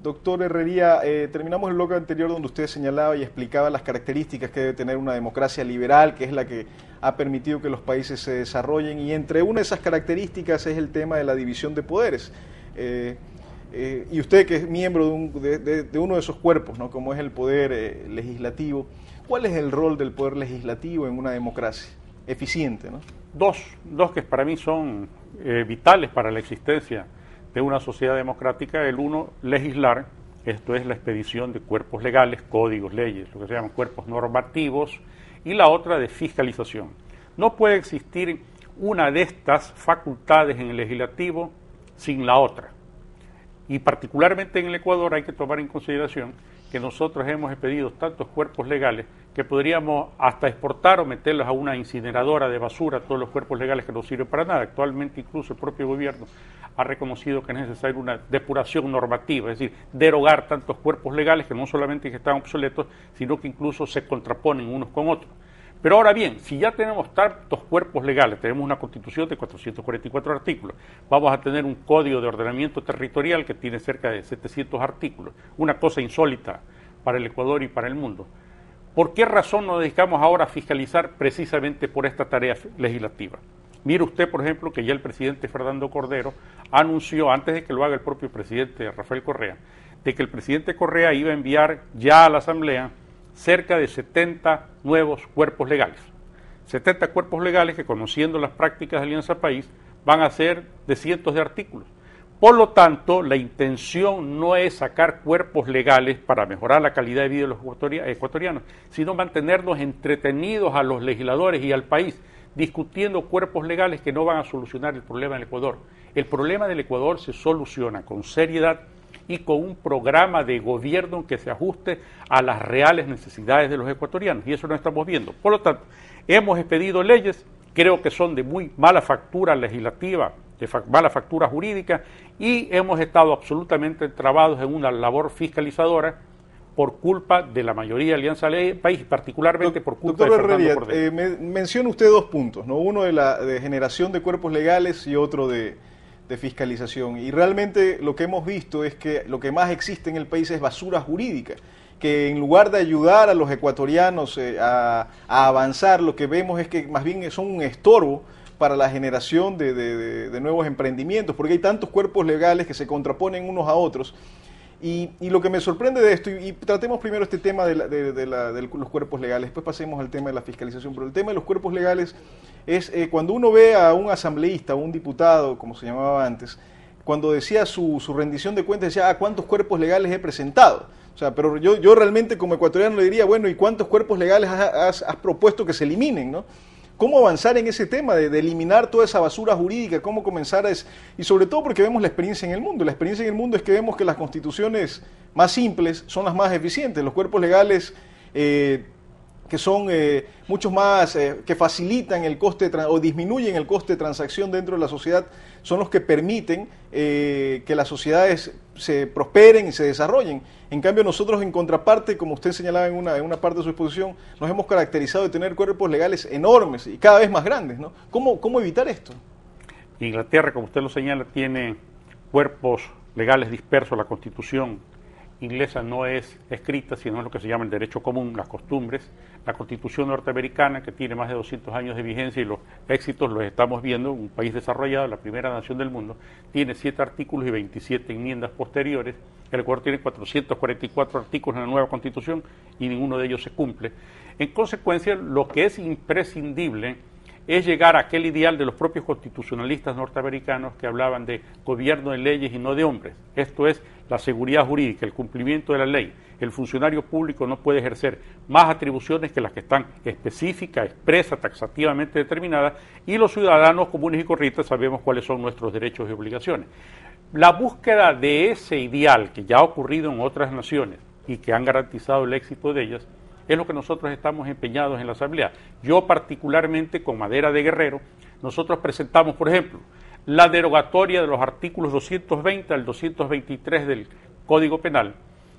Doctor Herrería, terminamos el bloque anterior donde usted señalaba y explicaba las características que debe tener una democracia liberal, que es la que ha permitido que los países se desarrollen, y entre una de esas características es el tema de la división de poderes. Y usted, que es miembro de uno de esos cuerpos, ¿no?, como es el poder legislativo, ¿cuál es el rol del poder legislativo en una democracia eficiente, ¿no? Dos que para mí son vitales para la existencia de una sociedad democrática. El uno, legislar, esto es la expedición de cuerpos legales, códigos, leyes, lo que se llaman cuerpos normativos, y la otra de fiscalización. No puede existir una de estas facultades en el legislativo sin la otra. Y particularmente en el Ecuador hay que tomar en consideración que nosotros hemos expedido tantos cuerpos legales que podríamos hasta exportar o meterlos a una incineradora de basura, todos los cuerpos legales que no sirven para nada. Actualmente incluso el propio gobierno ha reconocido que es necesaria una depuración normativa, es decir, derogar tantos cuerpos legales que no solamente que están obsoletos, sino que incluso se contraponen unos con otros. Pero ahora bien, si ya tenemos tantos cuerpos legales, tenemos una constitución de 444 artículos, vamos a tener un código de ordenamiento territorial que tiene cerca de 700 artículos, una cosa insólita para el Ecuador y para el mundo. ¿Por qué razón nos dedicamos ahora a fiscalizar precisamente por esta tarea legislativa? Mire usted, por ejemplo, que ya el presidente Fernando Cordero anunció, antes de que lo haga el propio presidente Rafael Correa, de que el presidente Correa iba a enviar ya a la Asamblea cerca de 70 nuevos cuerpos legales. 70 cuerpos legales que, conociendo las prácticas de Alianza País, van a ser de cientos de artículos. Por lo tanto, la intención no es sacar cuerpos legales para mejorar la calidad de vida de los ecuatorianos, sino mantenernos entretenidos a los legisladores y al país, discutiendo cuerpos legales que no van a solucionar el problema del Ecuador. El problema del Ecuador se soluciona con seriedad y con un programa de gobierno que se ajuste a las reales necesidades de los ecuatorianos, y eso lo estamos viendo. Por lo tanto, hemos expedido leyes, creo que son de muy mala factura legislativa, de mala factura jurídica, y hemos estado absolutamente entrabados en una labor fiscalizadora por culpa de la mayoría de Alianza País, particularmente por culpa de Fernando Cordero. Menciona usted dos puntos, ¿no? Uno de generación de cuerpos legales y otro de fiscalización, y realmente lo que hemos visto es que lo que más existe en el país es basura jurídica, que en lugar de ayudar a los ecuatorianos a avanzar, lo que vemos es que más bien son un estorbo para la generación de nuevos emprendimientos, porque hay tantos cuerpos legales que se contraponen unos a otros. Y lo que me sorprende de esto, y tratemos primero este tema de los cuerpos legales, después pasemos al tema de la fiscalización, pero el tema de los cuerpos legales es cuando uno ve a un asambleísta o un diputado, como se llamaba antes, cuando decía su rendición de cuentas, decía, ¿cuántos cuerpos legales he presentado? O sea, pero yo realmente como ecuatoriano le diría, bueno, ¿y cuántos cuerpos legales has propuesto que se eliminen, no? ¿Cómo avanzar en ese tema de eliminar toda esa basura jurídica? ¿Cómo comenzar y sobre todo porque vemos la experiencia en el mundo? La experiencia en el mundo es que vemos que las constituciones más simples son las más eficientes. Los cuerpos legales que son muchos más, que facilitan el coste o disminuyen el coste de transacción dentro de la sociedad, son los que permiten que las sociedades se prosperen y se desarrollen. En cambio, nosotros en contraparte, como usted señalaba en una parte de su exposición, nos hemos caracterizado de tener cuerpos legales enormes y cada vez más grandes, ¿no? ¿Cómo evitar esto? Inglaterra, como usted lo señala, tiene cuerpos legales dispersos. La Constitución inglesa no es escrita, sino es lo que se llama el derecho común, las costumbres. La Constitución norteamericana, que tiene más de 200 años de vigencia, y los éxitos los estamos viendo, un país desarrollado, la primera nación del mundo, tiene 7 artículos y 27 enmiendas posteriores. El Ecuador tiene 444 artículos en la nueva Constitución y ninguno de ellos se cumple. En consecuencia, lo que es imprescindible es llegar a aquel ideal de los propios constitucionalistas norteamericanos que hablaban de gobierno de leyes y no de hombres. Esto es la seguridad jurídica, el cumplimiento de la ley. El funcionario público no puede ejercer más atribuciones que las que están específicas, expresas, taxativamente determinadas, y los ciudadanos comunes y corrientes sabemos cuáles son nuestros derechos y obligaciones. La búsqueda de ese ideal que ya ha ocurrido en otras naciones y que han garantizado el éxito de ellas es lo que nosotros estamos empeñados en la Asamblea. Yo particularmente, con madera de guerrero, nosotros presentamos, por ejemplo, la derogatoria de los artículos 220 al 223 del Código Penal,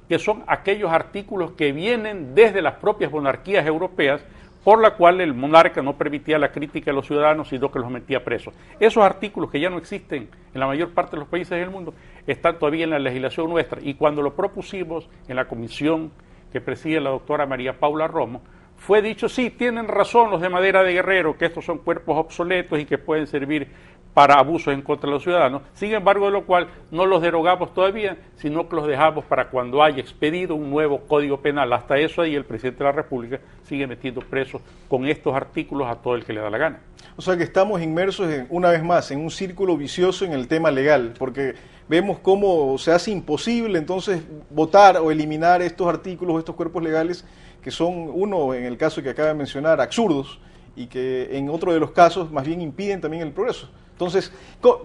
que son aquellos artículos que vienen desde las propias monarquías europeas por la cual el monarca no permitía la crítica de los ciudadanos, sino que los metía presos. Esos artículos que ya no existen en la mayor parte de los países del mundo están todavía en la legislación nuestra, y cuando lo propusimos en la comisión que preside la doctora María Paula Romo, fue dicho, sí, tienen razón los de Madera de Guerrero, que estos son cuerpos obsoletos y que pueden servir para abusos en contra de los ciudadanos. Sin embargo, de lo cual no los derogamos todavía, sino que los dejamos para cuando haya expedido un nuevo Código Penal. Hasta eso ahí el presidente de la República sigue metiendo presos con estos artículos a todo el que le da la gana. O sea que estamos inmersos, una vez más, en un círculo vicioso en el tema legal, porque vemos cómo se hace imposible entonces votar o eliminar estos artículos, estos cuerpos legales, que son, uno, en el caso que acaba de mencionar, absurdos, y que en otro de los casos más bien impiden también el progreso. Entonces,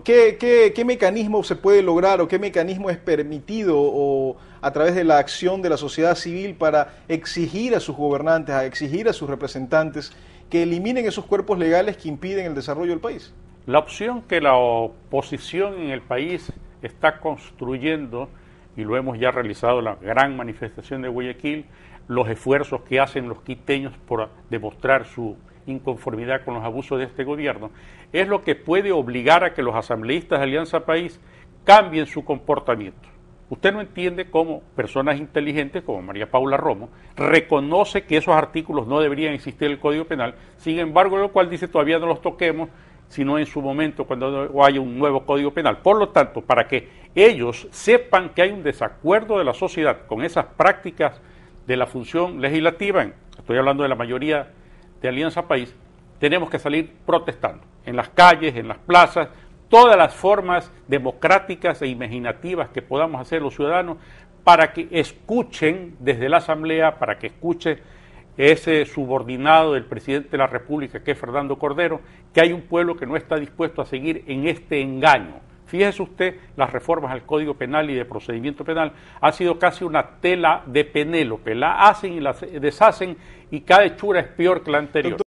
¿qué mecanismo se puede lograr o qué mecanismo es permitido o a través de la acción de la sociedad civil para exigir a sus gobernantes, a exigir a sus representantes que eliminen esos cuerpos legales que impiden el desarrollo del país? La opción que la oposición en el país está construyendo, y lo hemos ya realizado en la gran manifestación de Guayaquil, los esfuerzos que hacen los quiteños por demostrar su inconformidad con los abusos de este gobierno, es lo que puede obligar a que los asambleístas de Alianza País cambien su comportamiento. Usted no entiende cómo personas inteligentes como María Paula Romo reconoce que esos artículos no deberían existir en el Código Penal, sin embargo, lo cual dice todavía no los toquemos, sino en su momento cuando haya un nuevo Código Penal. Por lo tanto, para que ellos sepan que hay un desacuerdo de la sociedad con esas prácticas de la función legislativa, estoy hablando de la mayoría de Alianza País, tenemos que salir protestando en las calles, en las plazas, todas las formas democráticas e imaginativas que podamos hacer los ciudadanos para que escuchen desde la Asamblea, para que escuche ese subordinado del presidente de la República, que es Fernando Cordero, que hay un pueblo que no está dispuesto a seguir en este engaño. Fíjese usted, las reformas al Código Penal y de procedimiento penal ha sido casi una tela de Penélope, la hacen y la deshacen y cada hechura es peor que la anterior.